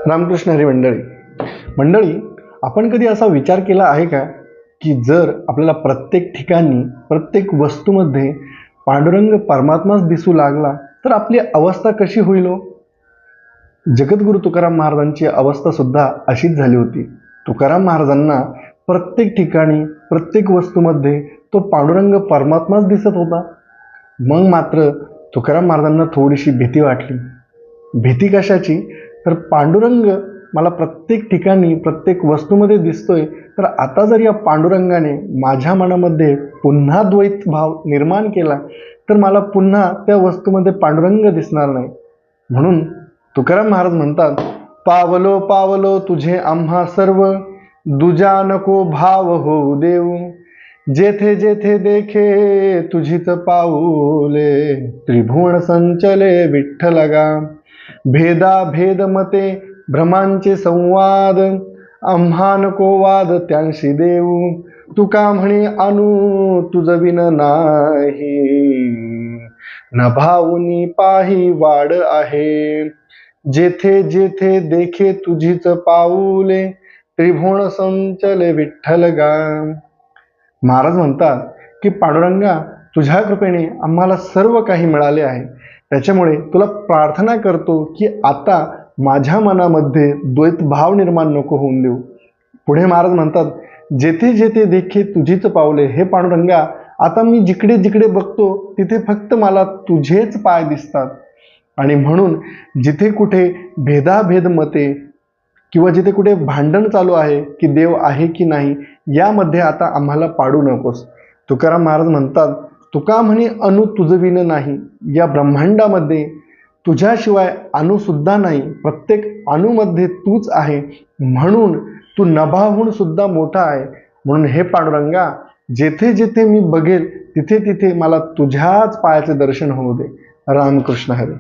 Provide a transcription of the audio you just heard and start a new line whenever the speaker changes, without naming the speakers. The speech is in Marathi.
रामकृष्ण हरी मंडळी. मंडळी, आपण कधी असा विचार केला आहे का की जर आपल्याला प्रत्येक ठिकाणी प्रत्येक वस्तूमध्ये पांडुरंग परमात्माच दिसू लागला तर आपली अवस्था कशी होईल हो? जगद्गुरु तुकाराम महाराजांची अवस्था सुद्धा अशीच झाली होती. तुकाराम महाराजांना प्रत्येक ठिकाणी प्रत्येक वस्तूमध्ये तो पांडुरंग परमात्माच दिसत होता. मग मात्र तुकाराम महाराजांना थोडीशी भीती वाटली. भीती कशाची? तर पांडुरंग मला प्रत्येक ठिकाणी प्रत्येक वस्तूमध्ये दिसतोय, तर आता जर या पांडुरंगाने माझ्या मनामध्ये पुन्हा द्वैत भाव निर्माण केला तर मला पुन्हा त्या वस्तूमध्ये पांडुरंग दिसणार नाही. म्हणून तुकाराम महाराज म्हणतात, पावलो पावलो तुझे आम्हा सर्व, दुजा नको भाव होऊ देऊ. जेथे जेथे देखे तुझीच पाऊले, त्रिभुवन संचले विठ्ठलगा. भेदा भेद मते भ्रमांचे संवाद, आम्हा नको वाद त्यांशी देऊ. तुका म्हणे आणू तुझ विन नाही, न भाऊनी पाही वाड आहे. जेथे जेथे देखे तुझीच पाऊले, त्रिभुवन संचले विठ्ठलगा. महाराज म्हणतात की पांडुरंगा, तुझ्या कृपेने आम्हाला सर्व काही मिळाले आहे, त्याच्यामुळे तुला प्रार्थना करतो की आता माझ्या मनामध्ये द्वैत भाव निर्माण नको होऊन देऊ. पुढे महाराज म्हणतात, जेथे जेथे देखे तुझीच पावले. हे पांडुरंगा, आता मी जिकडे जिकडे बघतो तिथे फक्त मला तुझेच पाय दिसतात, आणि म्हणून जिथे कुठे भेदाभेद मते किंवा जिथे कुठे भांडण चालू आहे की देव आहे की नाही, यामध्ये आता आम्हाला पाडू नकोस. तुकाराम महाराज म्हणतात, तुका म्हणे अनु तुझविन नाही. या ब्रह्मांडामध्ये तुझ्याशिवाय अणुसुद्धा नाही, प्रत्येक अणुमध्ये तूच आहे, म्हणून तू नभाहून सुद्धा मोठा आहे. म्हणून हे पांडुरंगा, जेथे जेथे मी बघेल तिथे तिथे मला तुझ्याच पायाचे दर्शन होऊ दे. रामकृष्ण हरी.